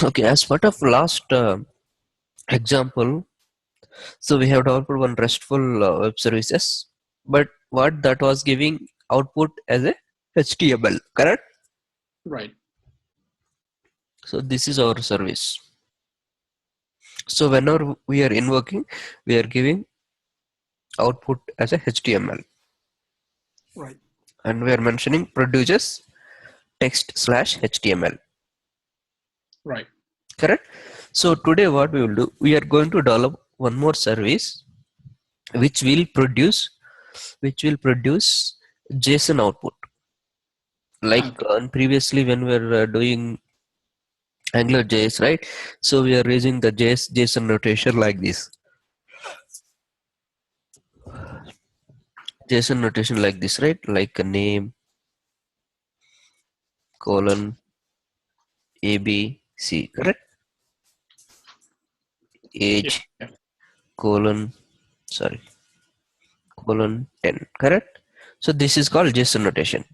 Okay, as part of last example, so we have developed one RESTful web services, but what that was giving output as a HTML, correct? Right. So this is our service. So whenever we are invoking, we are giving output as a HTML, Right. and we are mentioning produces text/HTML, Right. correct? So today what we will do, we are going to develop one more service which will produce JSON output. Like Okay. previously when we were doing AngularJS, right? So we are using the JSON notation like this. JSON notation like this, right? Like a name, colon, ABC, correct? Age, Yeah. colon, sorry, colon 10, correct? So this is called JSON notation,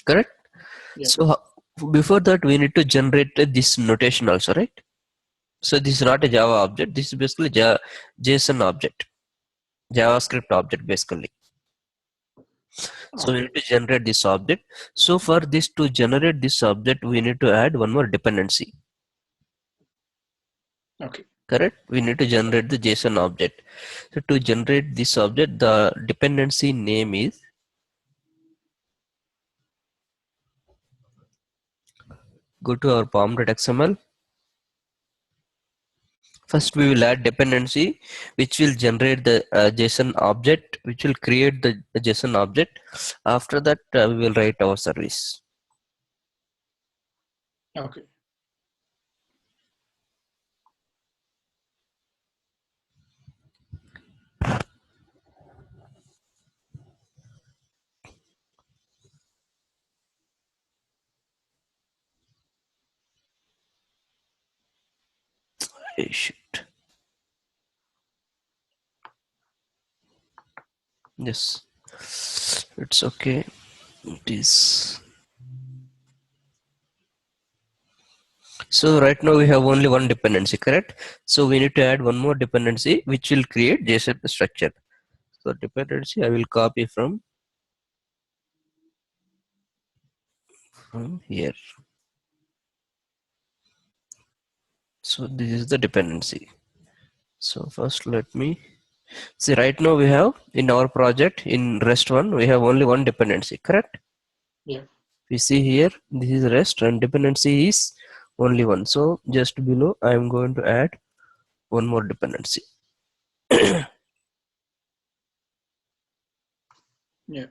correct? Yeah. So before that we need to generate this notation also, right? So this is not a Java object. This is basically JSON object, JavaScript object basically. So we Okay. need to generate this object. So for this to generate this object, we need to add one more dependency. Okay. Correct? We need to generate the JSON object. So to generate this object, the dependency name is, go to our pom.xml. First we will add dependency which will generate the JSON object, which will create the JSON object. After that we will write our service. Okay. Hey, shit. Yes, it's okay. It is. So right now we have only one dependency, correct? So we need to add one more dependency which will create JSON structure. So dependency I will copy from here. So this is the dependency. So first let me see, right now we have in our project in REST one, we have only one dependency, correct? Yeah. We see here, this is REST and dependency is only one. So just below I am going to add one more dependency. Yeah.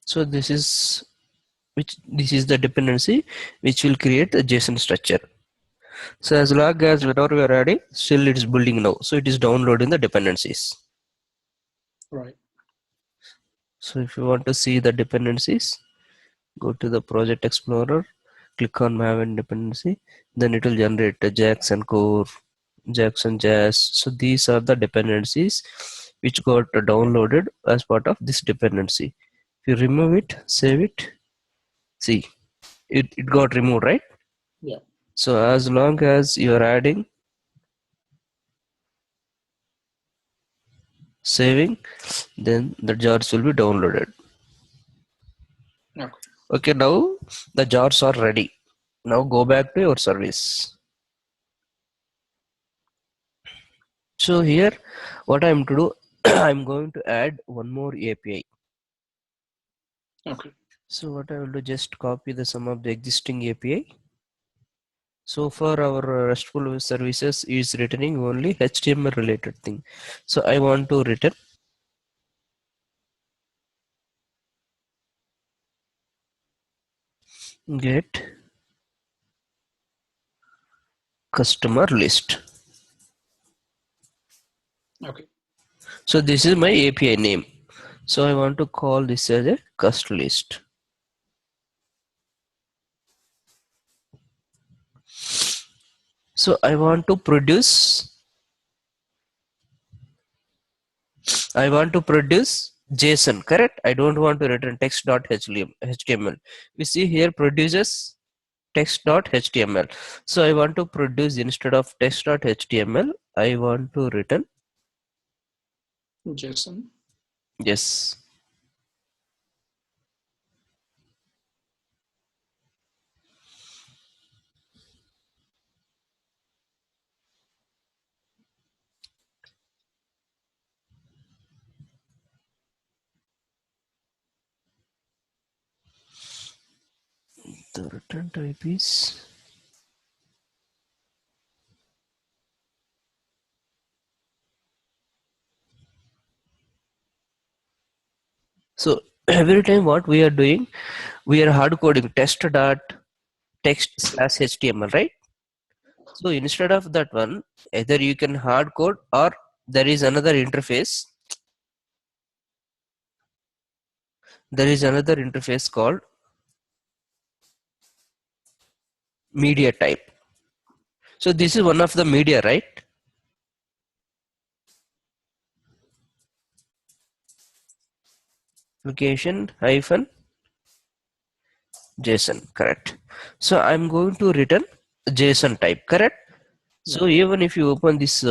So this is the dependency which will create a JSON structure. So as long as whenever we are adding, still it is building now. So it is downloading the dependencies. Right. So if you want to see the dependencies, go to the project explorer, click on Maven dependency, then it will generate a Jax and core, Jax and Jazz. So these are the dependencies which got downloaded as part of this dependency. If you remove it, save it, see it got removed, right? Yeah. So as long as you are adding, saving, then the jars will be downloaded. Okay. Okay, now the jars are ready. Now go back to your service. So here what I'm to do, I'm going to add one more API. Okay. So what I will do, just copy the some of the existing API. So for our RESTful services is returning only HTML related thing. So I want to return get customer list. Okay. So this is my API name. So I want to call this as a cust list. So I want to produce JSON, correct? I don't want to return text.html. We see here produces text.html. So I want to produce instead of text.html, I want to return JSON. yes. The return type is so every time what we are doing, we are hard coding test.text/html, right? So instead of that one, either you can hard code or there is another interface. There is another interface called media type. So this is one of the media, right? Application hyphen JSON, correct. So I'm going to return JSON type, correct? Yeah. So even if you open this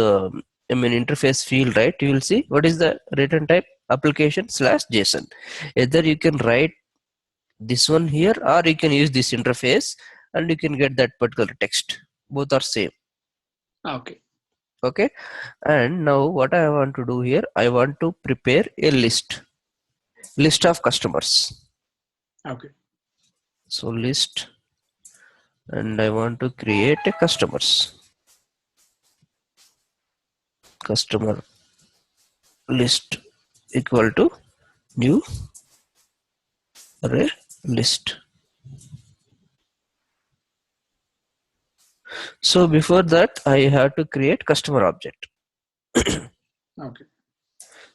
interface field, right, you will see what is the return type application/JSON. Either you can write this one here or you can use this interface and you can get that particular text. Both are same. Okay. Okay. And now what I want to do here, I want to prepare a list of customers. Okay. So list, and I want to create a customer list equal to new array list. So before that, I have to create customer object. Okay.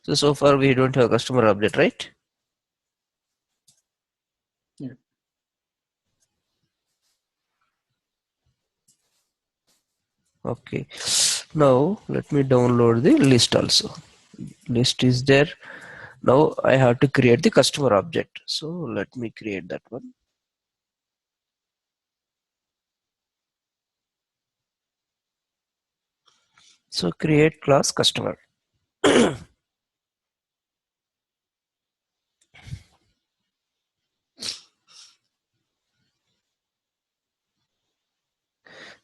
So far we don't have customer object, right? Yeah. Okay. Now let me download the list also. List is there. Now I have to create the customer object. So let me create that one. So create class customer.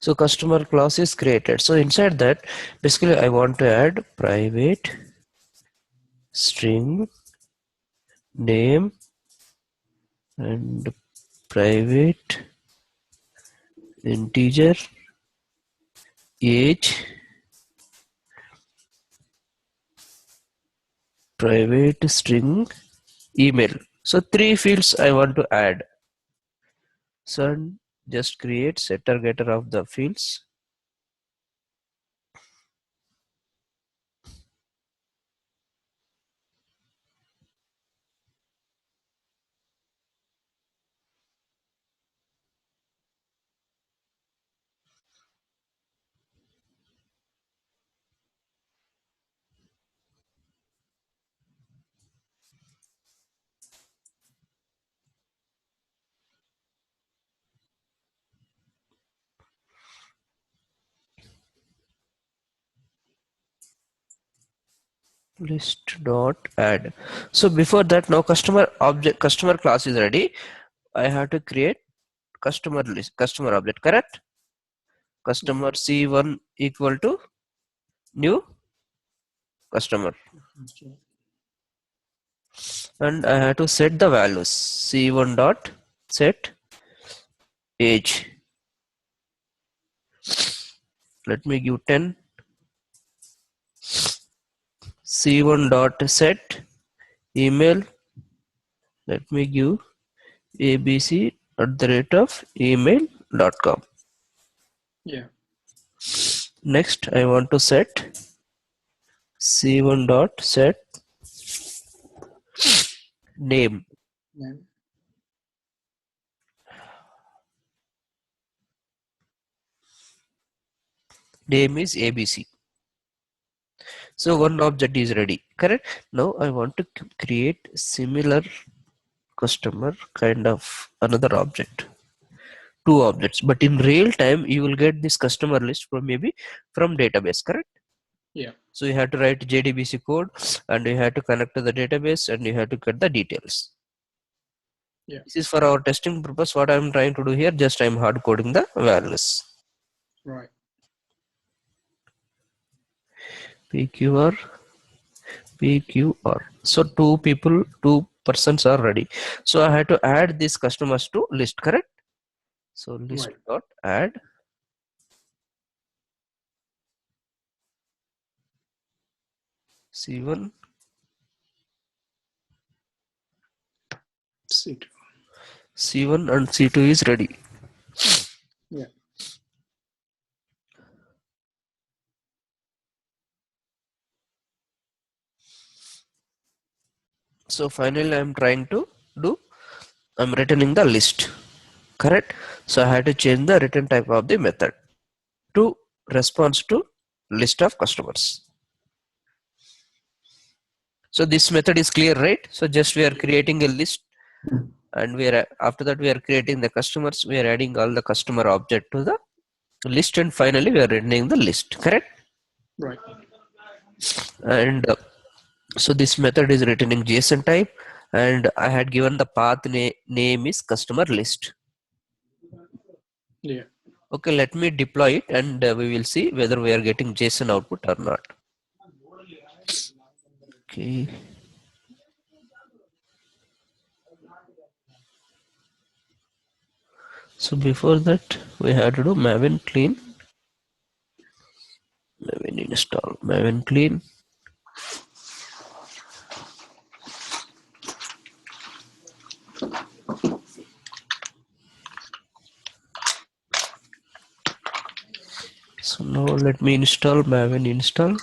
So customer class is created. So inside that, basically I want to add private string name and private integer age, private string email. So three fields I want to add. So just create setter getter of the fields. List dot add. So before that, now customer class is ready. I have to create customer object, correct? Yeah. Customer C1 equal to new customer, and I have to set the values. C1 dot set age. Let me give 10. C1 dot set email. Let me give abc at the rate of email.com. Yeah. Next, I want to set C1 dot set name. Yeah. Name is ABC. So one object is ready, correct? Now I want to create similar customer kind of another object, two objects, but in real time you will get this customer list from maybe from database, correct? Yeah. So you have to write JDBC code and you have to connect to the database and you have to get the details. Yeah. This is for our testing purpose. What I'm trying to do here, just I'm hard coding the values. Right. PQR, PQR. So two persons are ready. So I had to add these customers to list, correct? So list Right. dot add C1, C2. C1 and C2 is ready. Yeah. So finally I'm trying to do, I'm returning the list, correct? So I had to change the return type of the method to response to list of customers. So this method is clear, right? So just we are creating a list and we are after that we are creating the customers, we are adding all the customer object to the list and finally we are returning the list, correct? Right. And so this method is written in JSON type and I had given the path name is customer list. Yeah. Okay, let me deploy it and we will see whether we are getting JSON output or not. Okay. So before that we had to do maven clean, maven install, maven clean. So now let me install maven install.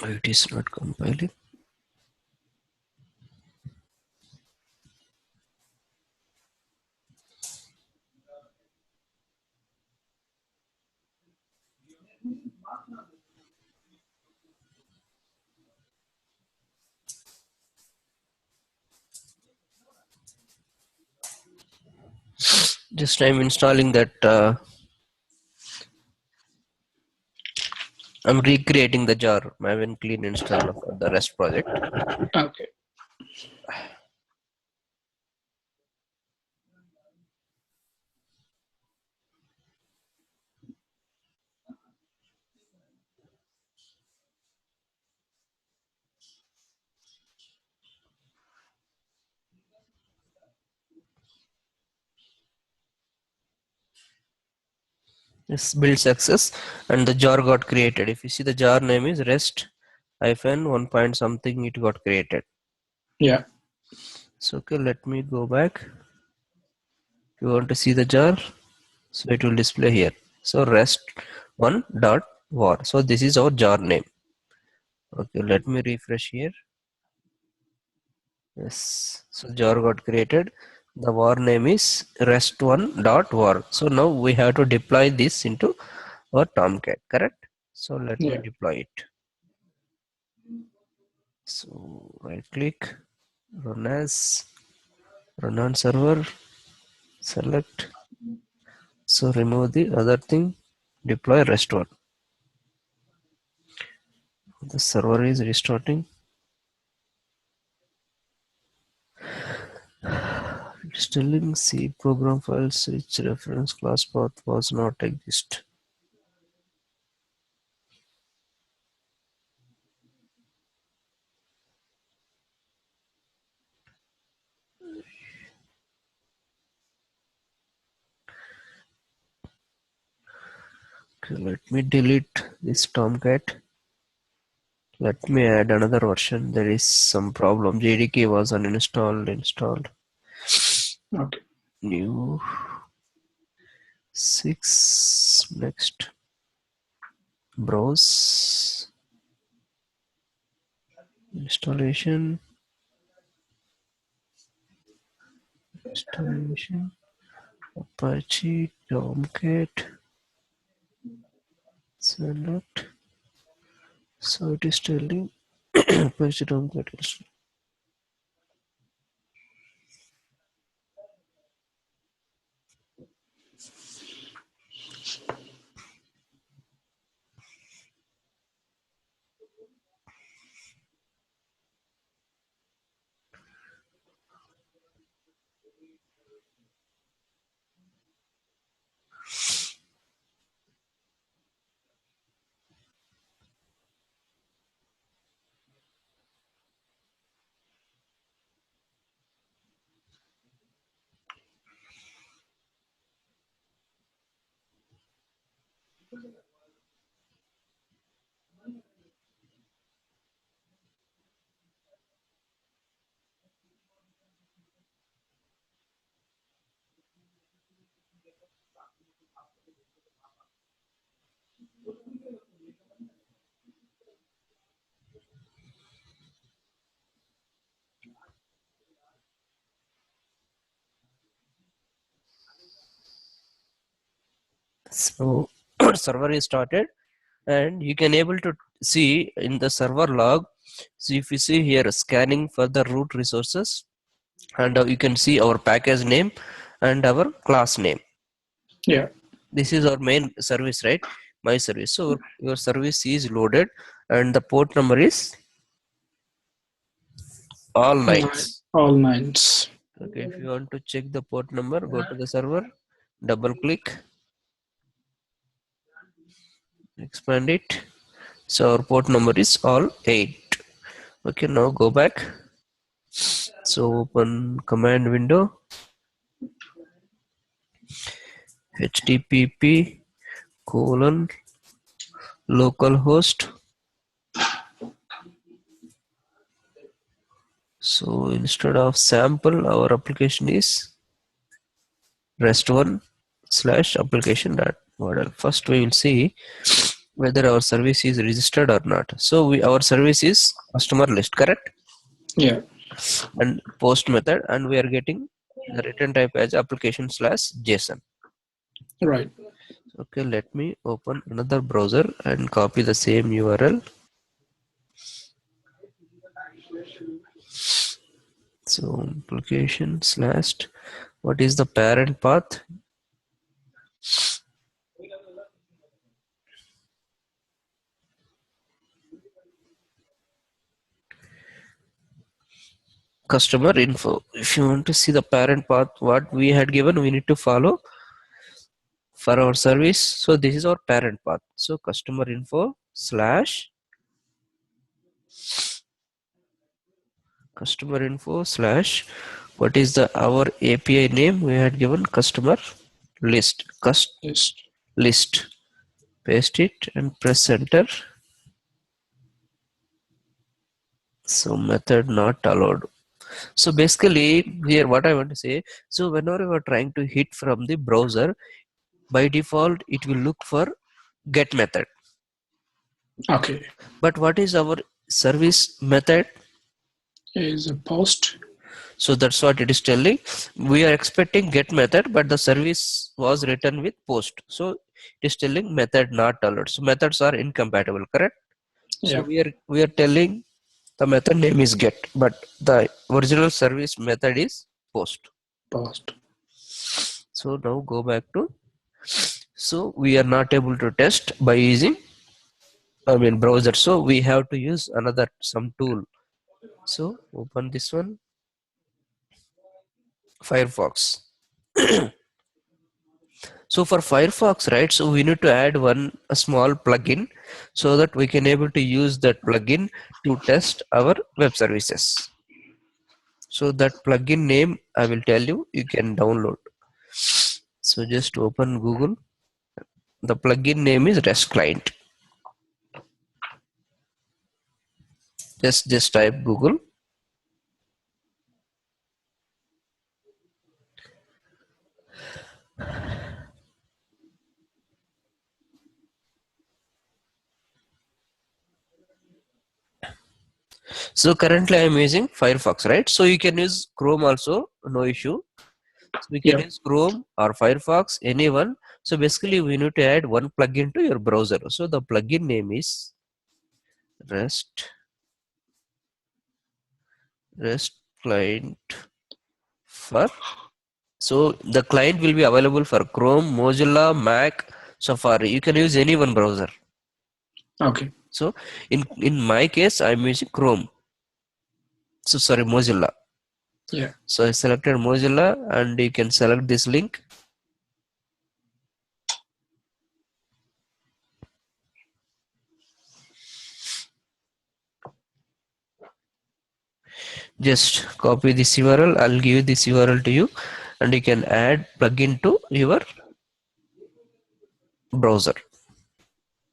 It is not compiling. Just I'm installing that. I'm recreating the jar maven clean install for the REST project. Okay. This build success and the jar got created. If you see the jar name is rest hyphen one point something, it got created. Yeah. So okay, let me go back. If you want to see the jar, so it will display here. So rest one dot var. So this is our jar name. Okay, let me refresh here. Yes, so jar got created. The var name is rest1 dot var. So now we have to deploy this into our Tomcat, correct? So let me Yeah. deploy it. So right click, run as, run on server, select, So remove the other thing, deploy REST1. The server is restarting. It's telling C program files which reference class path was not exist. Okay, let me delete this Tomcat. Let me add another version. There is some problem. JDK was uninstalled, installed. Okay. New 6. Next. Browse. Installation. Installation. Apache Tomcat. Select. So it is telling Apache Tomcat install. So server is started, and you can able to see in the server log. So if you see here scanning for the root resources, and you can see our package name and our class name. Yeah. This is our main service, right? My service. So your service is loaded, and the port number is all nines. All nines. Okay, if you want to check the port number, go to the server, double click, expand it. So our port number is all 8. Okay, now go back. So open command window, http colon localhost. So instead of sample, our application is rest1 slash application dot model. First we will see whether our service is registered or not. So our service is customer list, correct? Yeah. And post method, and we are getting the return type as application slash JSON. Right. Okay, let me open another browser and copy the same URL. So application slash, what is the parent path? Customer info. If you want to see the parent path, what we had given, we need to follow for our service. So this is our parent path. So customer info slash what is the our API name? We had given customer list. Yes. List. Paste it and press enter. So method not allowed. So basically here what I want to say, so whenever you are trying to hit from the browser, by default it will look for get method. Okay. But what is our service method? Is a post. So that's what it is telling. We are expecting get method, but the service was written with post. So it is telling method not allowed. So methods are incompatible, correct? So Yeah. we are telling the method name is get, but the original service method is post. Post. So now go back to So we are not able to test by using browser, so we have to use another some tool. So open this one, Firefox. So for Firefox, right, so we need to add a small plugin so that we can able to use that plugin to test our web services. So that plugin name I will tell you, you can download. So just open Google. The plugin name is REST client. Just type Google. So currently I am using Firefox, right? So you can use Chrome also, no issue. So we can Yeah. use Chrome or Firefox, anyone. So basically we need to add one plugin to your browser. So the plugin name is REST client for. So the client will be available for Chrome, Mozilla, Mac, Safari. You can use any one browser. Okay. So in my case, I'm using Chrome. So sorry, Mozilla. Yeah. So I selected Mozilla, and you can select this link. Just copy this URL. I'll give this URL to you, and you can add plugin to your browser.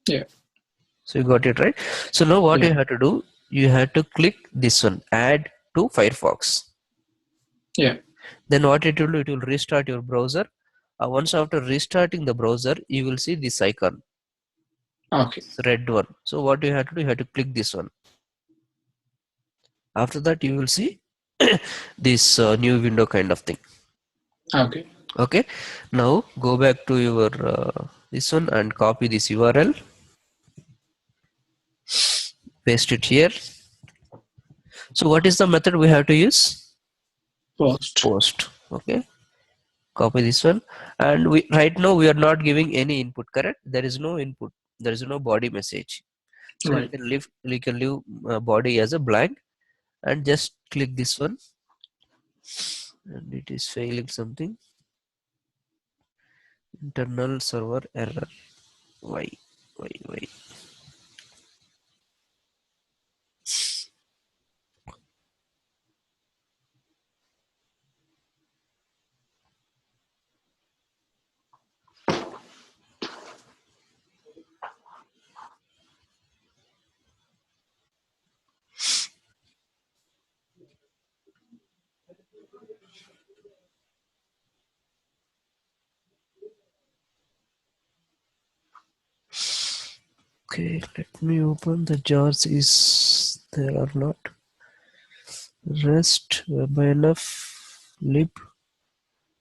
Yeah. So you got it right. So now what Yeah. you have to do, you have to click this one, add to Firefox. Yeah. Then what it will do, it will restart your browser. Once after restarting the browser, you will see this icon, Okay. red one. So what you have to do, you have to click this one. After that, you will see this new window kind of thing. Okay. Okay. Now go back to your this one and copy this URL, paste it here. So what is the method we have to use? Post. Post. Okay. Copy this one, and we right now we are not giving any input. Correct? There is no input. There is no body message. So Right. we can leave body as a blank, and just click this one, and it is failing something. Internal server error. Why? Why? Okay, let me open the jars. Is there or not? Rest, web enough, lib.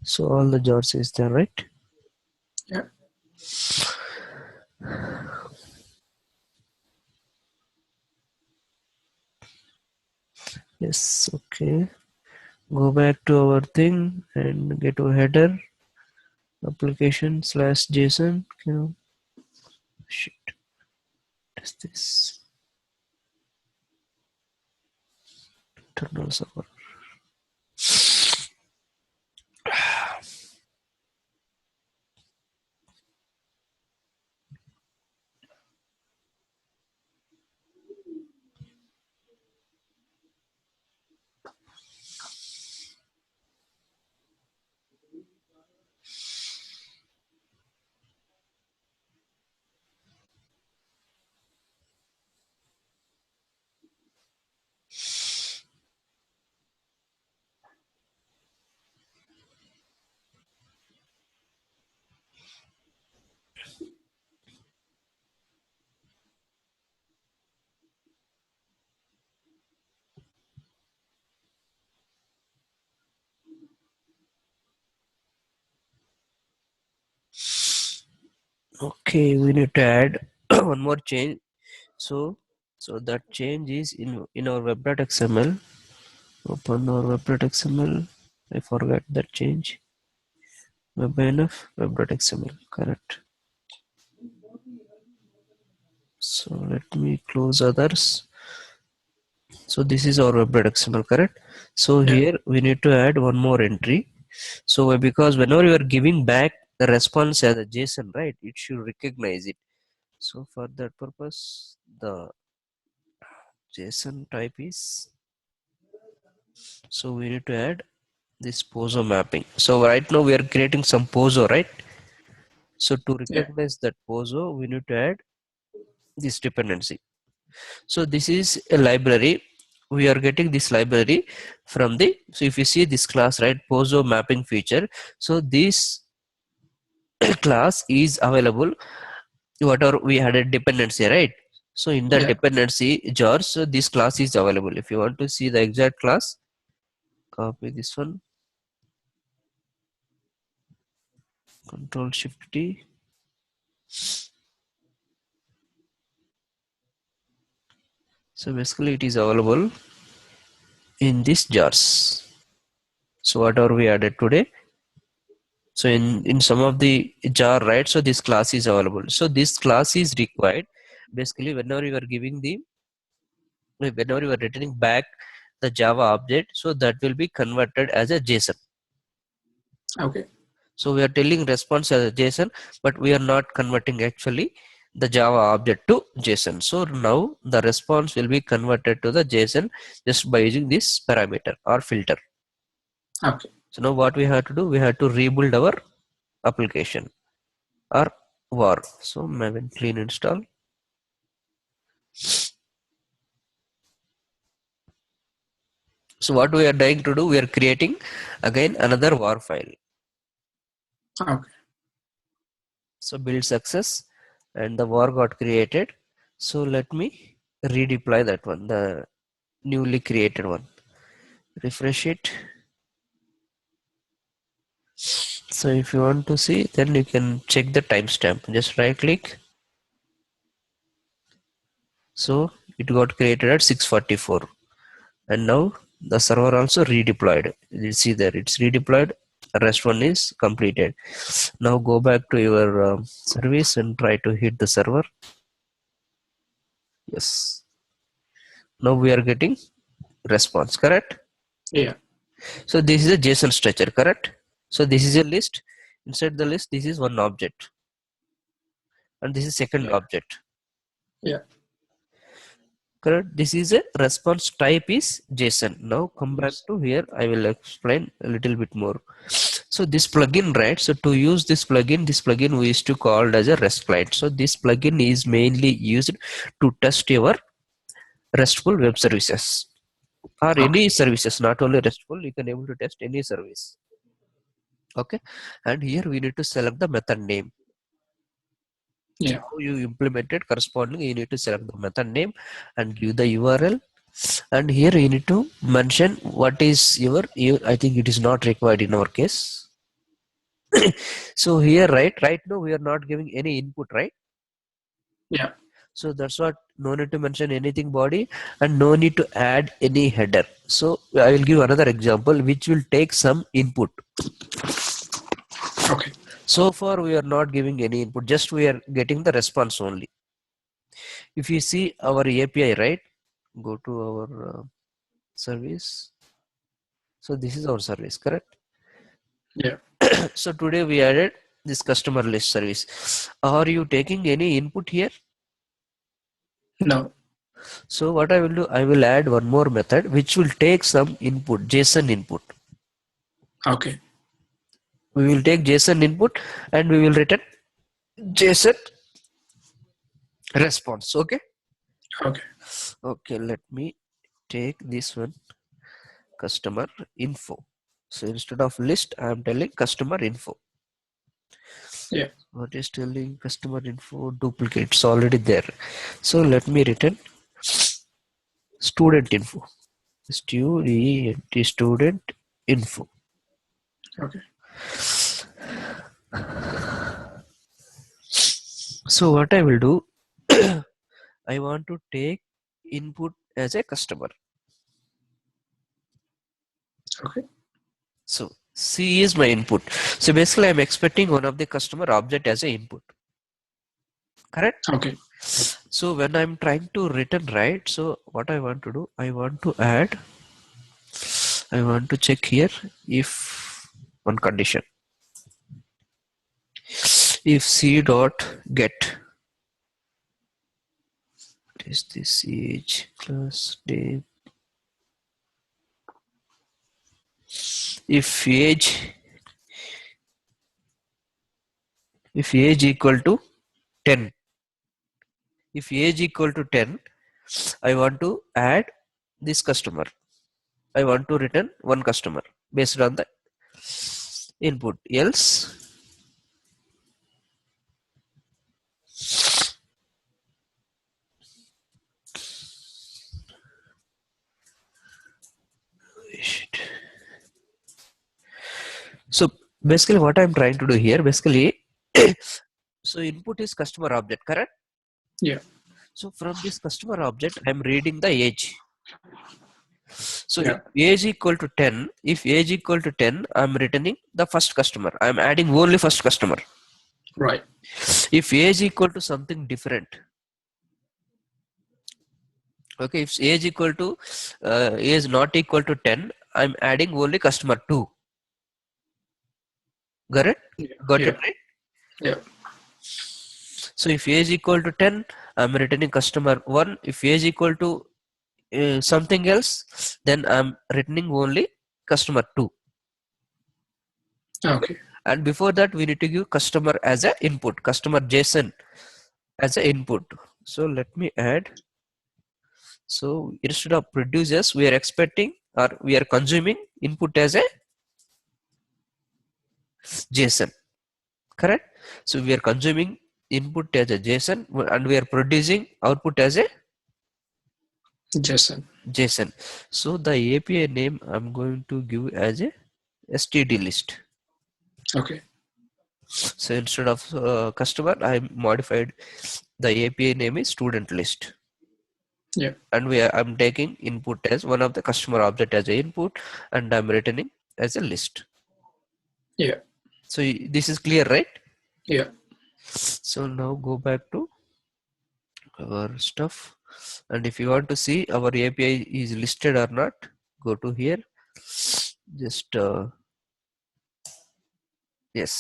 So all the jars is there, right? Yeah. Yes. Okay. Go back to our thing and get to header application slash JSON. Shit. What is this? Internal server. Okay, we need to add one more change. So that change is in our web.xml. Open our web.xml. I forgot that change. Web enough web.xml. Correct. So let me close others. So this is our web.xml, correct? So Yeah. here we need to add one more entry. So because whenever you are giving back the response as a JSON, right, it should recognize it. So for that purpose, the JSON type is, so we need to add this poso mapping. So right now we are creating some poso, right? So to Yeah. recognize that poso, we need to add this dependency. So this is a library. We are getting this library from the, so if you see this class, right, poso mapping feature. So this class is available whatever we had a dependency, right? So in the Yeah. dependency jars, so this class is available. If you want to see the exact class, copy this one, Control Shift T. So basically it is available in these jars. So whatever we added today, so in some of the jar, right, so this class is available. So this class is required basically whenever you are giving the, whenever you are returning back the Java object, so that will be converted as a JSON. Okay. So we are telling response as a JSON, but we are not converting actually the Java object to JSON. So now the response will be converted to the JSON just by using this parameter or filter. Okay. So now what we have to do, we have to rebuild our application or var. So Maven clean install. So what we are trying to do, we are creating again another var file. Okay. So build success and the var got created. So let me redeploy that one, the newly created one. Refresh it. So if you want to see, then you can check the timestamp. Just right click. So it got created at 6:44, and now the server also redeployed. You see there, it's redeployed. The rest one is completed. Now go back to your service and try to hit the server. Yes. Now we are getting response, correct? Yeah. So this is a JSON structure, correct? So this is a list. Inside the list, this is one object, and this is second Yeah. object. Yeah. Correct. This is a response type is JSON. Now come back Yes. to here. I will explain a little bit more. So this plugin, right? So to use this plugin we used to call as a REST client. So this plugin is mainly used to test your RESTful web services or Okay. any services, not only RESTful. You can able to test any service. Okay, and here we need to select the method name. So Yeah. how you implement it corresponding, you need to select the method name and give the URL. And here you need to mention what is your, I think it is not required in our case. So here, right now we are not giving any input, right? Yeah. So that's what, no need to mention anything body and no need to add any header. So I will give another example which will take some input. Okay. So far we are not giving any input, just we are getting the response only. If you see our API, right, go to our service. So this is our service, correct? Yeah. So today we added this customer list service. Are you taking any input here? No. So what I will do, I will add one more method which will take some input, JSON input. Okay. We will take JSON input and we will return JSON response. Okay. Okay. Okay, let me take this one, customer info. So instead of list, I am telling customer info. Yeah. What is telling customer info? Duplicate. It's already there. So let me return student info. Student info. Okay. So what I will do, I want to take input as a customer. Okay. So C is my input. So basically I'm expecting one of the customer object as a input. Correct? Okay. So when I'm trying to return, right, so what I want to do, I want to check here if one condition, if c dot get, what is this, age plus name, if age equal to 10, if age equal to 10, I want to add this customer. I want to return one customer based on the input. Else, so basically what I'm trying to do here, basically, so input is customer object, correct? Yeah. So from this customer object, I'm reading the age. So if Yeah. age equal to 10, if age equal to 10, I'm returning the first customer. I'm adding only first customer. Right. If age equal to something different, okay, if age equal to age not equal to 10, I'm adding only customer 2. Got it? Yeah. Got it Yeah. right? Yeah. So if age equal to 10, I'm returning customer 1. If age equal to something else, then I'm returning only customer 2. Okay. Okay. And before that, we need to give customer as a input, customer JSON as a input. So let me add. So instead of producers, we are expecting or we are consuming input as a JSON. Correct? So we are consuming input as a JSON and we are producing output as a Jason. JSON. So the API name I'm going to give as a std list. Okay. So instead of customer, I modified the API name is student list. Yeah. And I'm taking input as one of the customer object as a input, and I'm returning as a list. Yeah. So this is clear, right? Yeah. So now go back to our stuff, and if you want to see our API is listed or not, go to here. Just yes.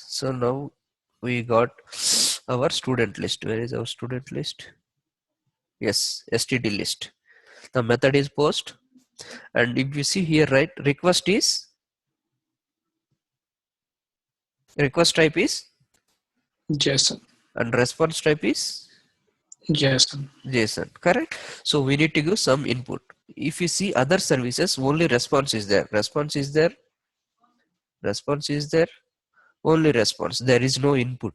So now we got our student list. Where is our student list? Yes, std list. The method is post, and if you see here, right, request type is, Jason. and response type is Jason. JSON, correct? So we need to give some input. If you see other services, only response is there. Response is there. Response is there. Only response. There is no input.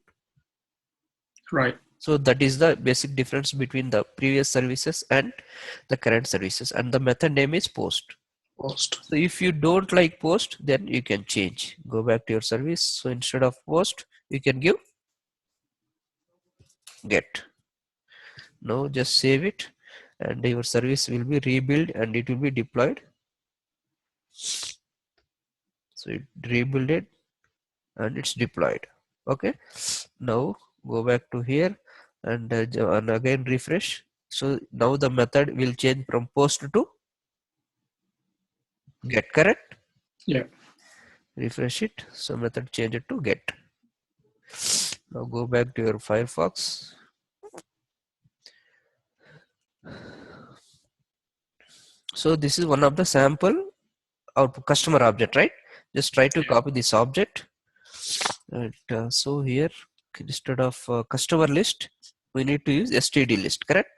Right. So that is the basic difference between the previous services and the current services. And the method name is post. Post. So if you don't like post, then you can change. Go back to your service. So instead of post, you can give get. Now just save it, and your service will be rebuilt and it will be deployed. So it rebuild it and it's deployed. Okay. Now go back to here and again refresh. So now the method will change from post to get, correct? Yeah. Refresh it. So method change it to get. Now go back to your Firefox. So this is one of the sample output customer object, right? Just try to copy this object. And, so here instead of customer list, we need to use std list, correct?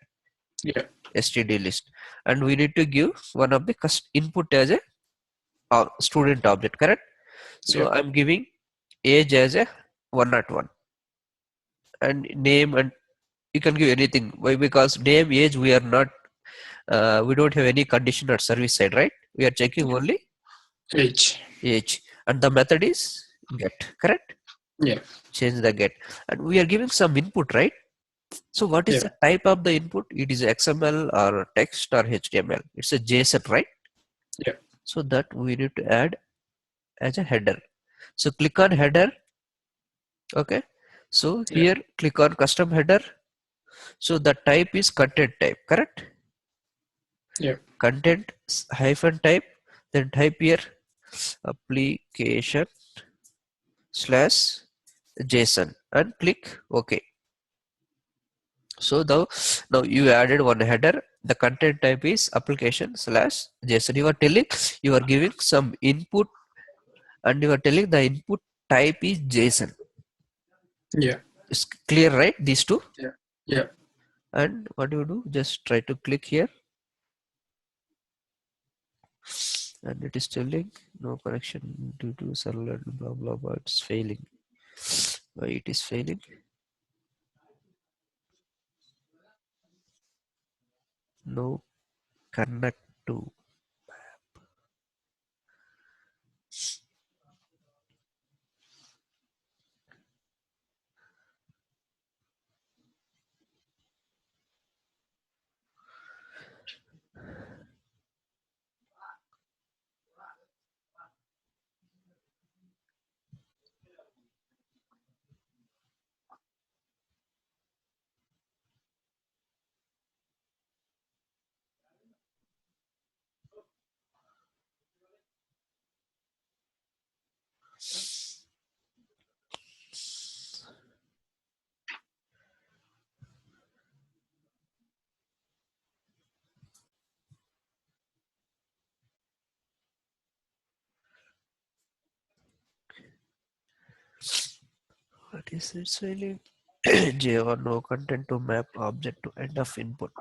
Yeah. Std list, and we need to give one of the input as a student object, correct? So Yeah. I'm giving age as a 101 and name, and you can give anything. Why? Because name, age, we are not we don't have any condition at service side, right? We are checking only H. age, and the method is get, correct? Yeah. Change the get, and we are giving some input, right? So what is Yeah. the type of the input? It is XML or text or HTML. It's a JSON, right? Yeah. So that we need to add as a header. So click on header. Okay. So Yeah. here click on custom header. So the type is content type, correct? Yeah. Content hyphen type, then type here application slash JSON and click OK. So now you added one header. The content type is application slash JSON. You are telling, you are giving some input, and you are telling the input type is JSON. Yeah. It's clear, right? These two. Yeah. Yeah. And what do you do? Just try to click here, and it is telling no connection due to server blah blah blah. It's failing. Why it is failing? No connect to. What is it failing? Java no content to map object to end of input.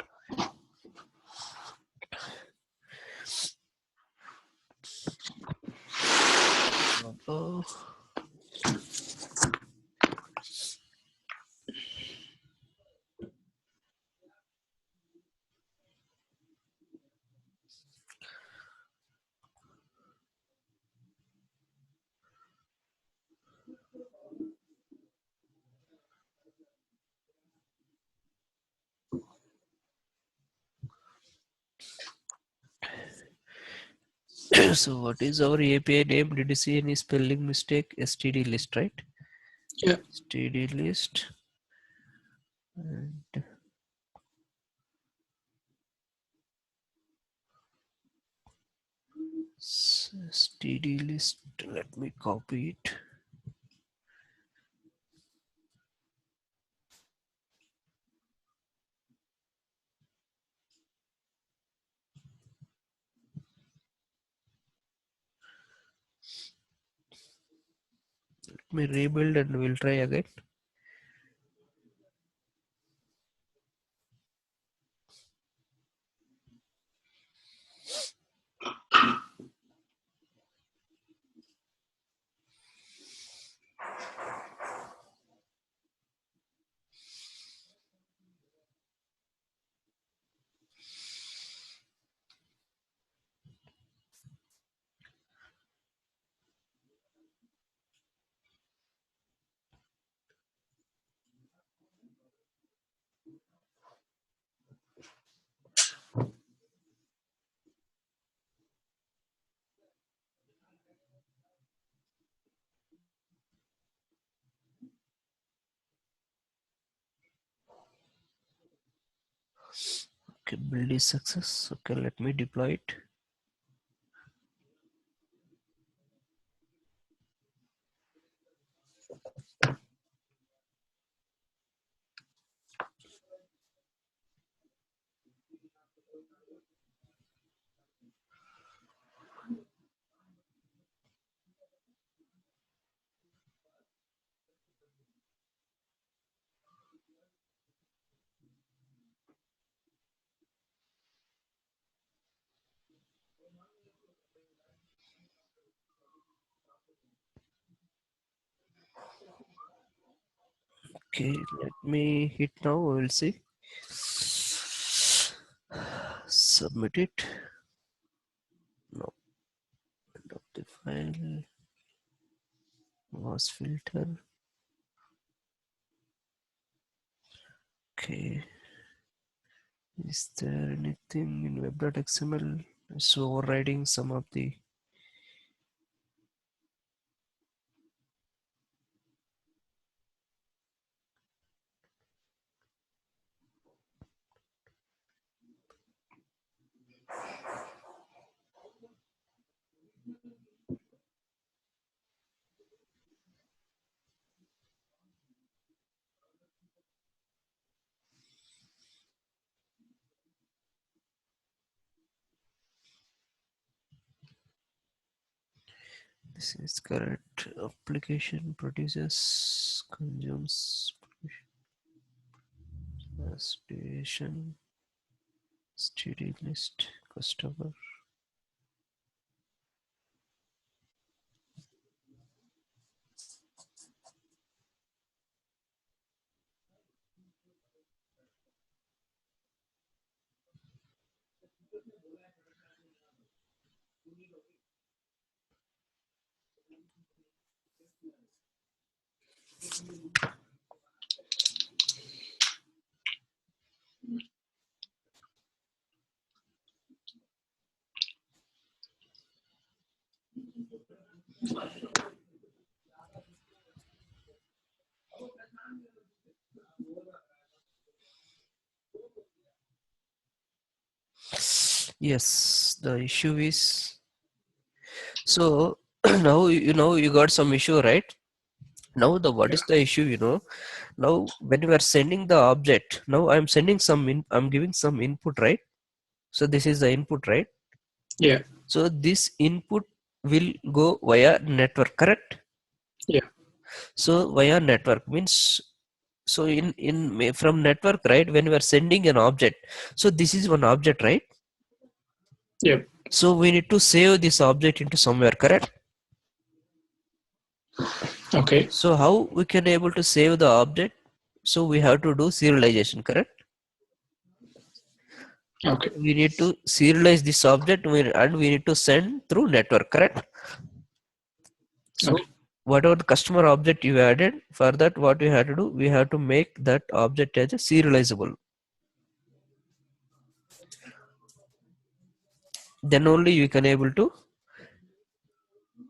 Oh, so what is our API name? Did you see any spelling mistake? STD list, right? Yeah. STD list and STD list. Let me copy it. Let me rebuild and we'll try again. Okay, build is success. Okay, let me deploy it. Okay, let me hit now. We will see. Submit it. No, end of the file. Was filter. Okay. Is there anything in web.xml? It's overriding some of the. This is correct. Application produces, consumes, station, std list, customer. Yes, the issue is so now you got some issue, right? Now the what Yeah. is the issue? Now when you are sending the object, now I'm sending I'm giving some input, right? So this is the input, right? Yeah. So this input will go via network, correct? Yeah. So via network means so from network, right? When we are sending an object, so this is one object, right? Yeah. So we need to save this object into somewhere, correct? Okay. So how we can able to save the object? So we have to do serialization, correct? Okay. We need to serialize this object and we need to send through network, correct? So Okay. whatever the customer object you added, for that what we have to do, we have to make that object as a serializable. Then only you can able to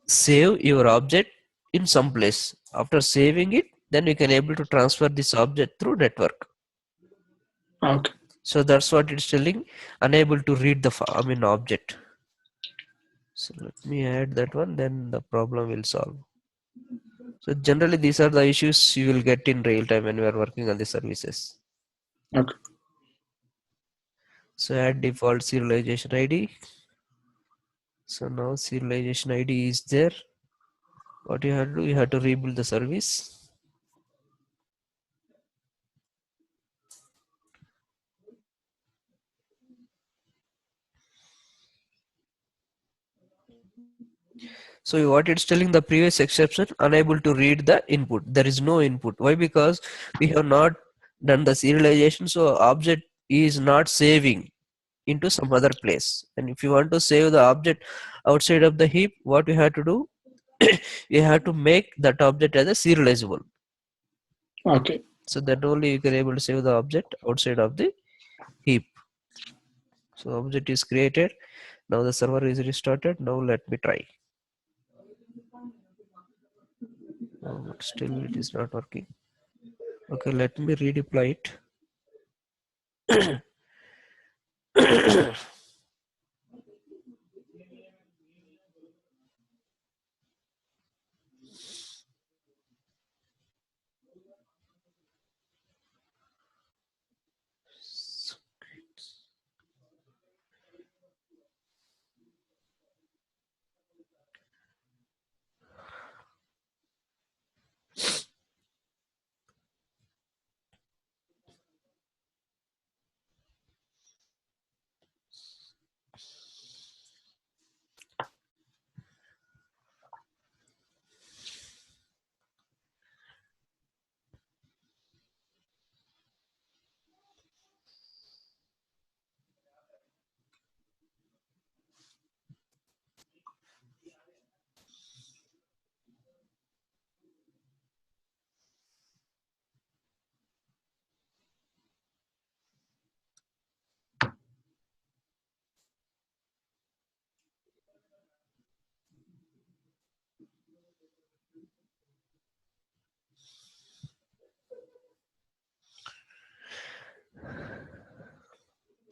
save your object in some place. After saving it, then you can able to transfer this object through network. Okay. So that's what it's telling, unable to read the object. So let me add that one, then the problem will solve. So generally these are the issues you will get in real time when you are working on the services. Okay. So add default serialization ID. So now serialization ID is there. What you have to do, you have to rebuild the service. So what it's telling, the previous exception, unable to read the input. There is no input. Why? Because we have not done the serialization. So object is not saving into some other place. And if you want to save the object outside of the heap, what you have to do? You have to make that object as a serializable. Okay. So that only you can able to save the object outside of the heap. So object is created. Now the server is restarted. Now let me try. But still it is not working. Okay, let me redeploy it.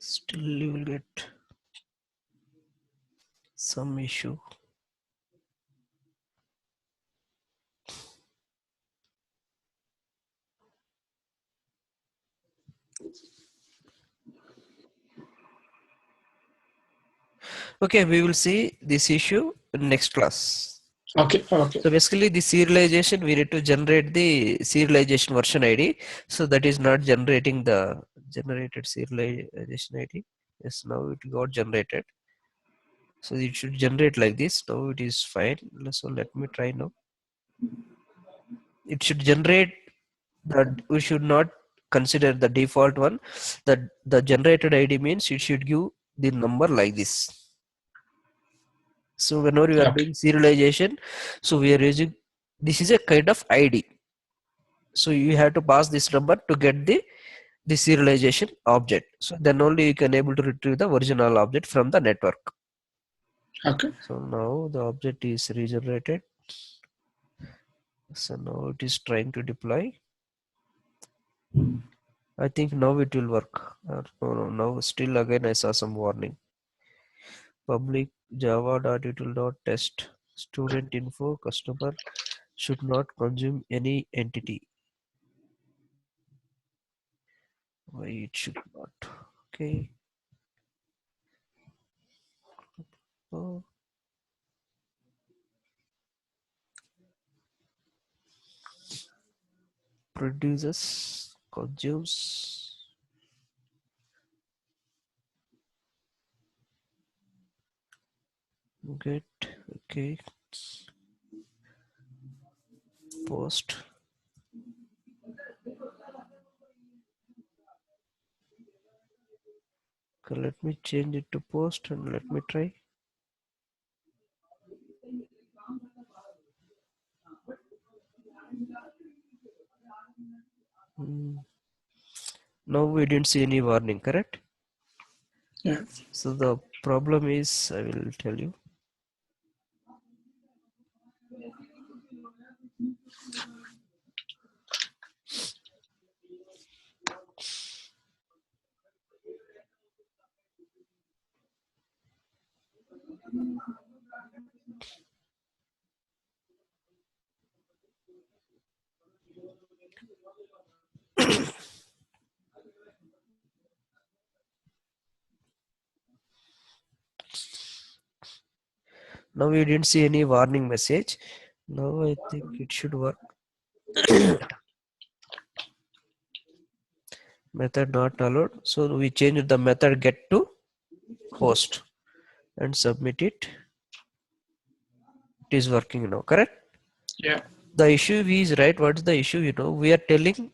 Still you will get some issue. Okay, we will see this issue in next class. Okay. Okay. So basically the serialization, we need to generate the serialization version ID. So that is not generating the generated serialization ID. Yes, now it got generated. So it should generate like this. Now it is fine. So let me try now. It should generate that. We should not consider the default one. That the generated ID means it should give the number like this. So whenever you are Okay. doing serialization, so we are using, this is a kind of ID. So you have to pass this number to get the serialization object. So then only you can able to retrieve the original object from the network. Okay. So now the object is regenerated. So now it is trying to deploy. I think now it will work. No, now still again I saw some warning. Public java.util.test student info customer should not consume any entity. Why it should not? Okay. Oh, produces, consumes, get, okay, post. Okay, let me change it to post and let me try. Hmm. Now we didn't see any warning, correct? Yeah. So the problem is, I will tell you. Now we didn't see any warning message. Now I think it should work. Method not allowed. So we changed the method get to post and submit it. It is working now, correct? Yeah. The issue is, right, what's the issue? We are telling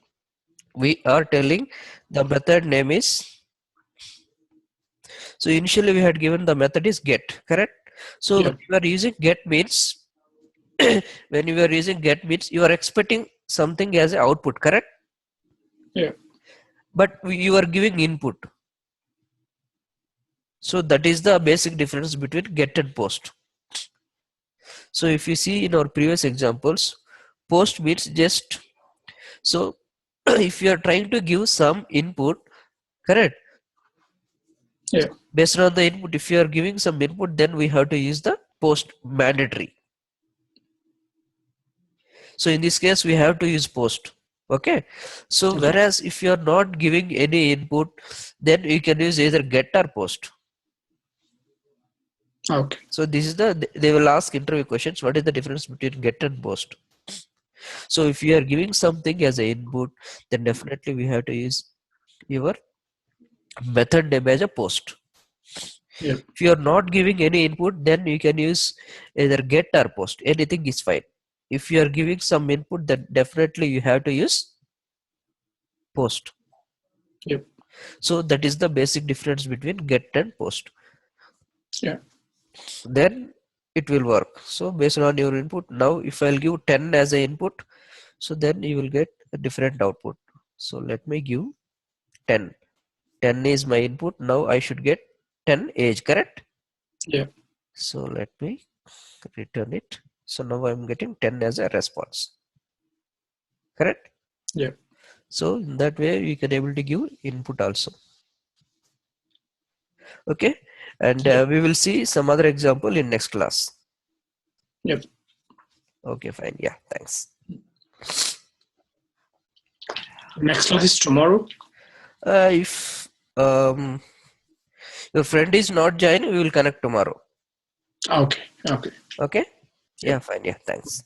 the method name is, so initially we had given the method is get, correct? So Yeah. when you are using get means, when you are using get means you are expecting something as an output, correct? Yeah. But you are giving input. So that is the basic difference between get and post. So if you see in our previous examples, post means just, so if you are trying to give some input, correct? Yeah. Based on the input, if you are giving some input, then we have to use the post mandatory. So in this case, we have to use post. Okay. So Okay. whereas if you are not giving any input, then you can use either get or post. Okay. So this is they will ask interview questions. What is the difference between get and post? So if you are giving something as an input, then definitely we have to use your method name as a post. Yeah. If you are not giving any input, then you can use either get or post. Anything is fine. If you are giving some input, then definitely you have to use post. Yeah. So that is the basic difference between get and post. Yeah. Then it will work. So based on your input, now if I'll give 10 as an input, so then you will get a different output. So let me give 10. 10 is my input. Now I should get 10 age, correct? Yeah. So let me return it. So now I'm getting 10 as a response, correct? Yeah. So in that way you can able to give input also. Okay, and Yeah. we will see some other example in next class. Yep. Okay, fine. Yeah, thanks. Next class is tomorrow. If your friend is not joined, we will connect tomorrow. Okay. Okay. Okay. Yeah, fine. Yeah, thanks.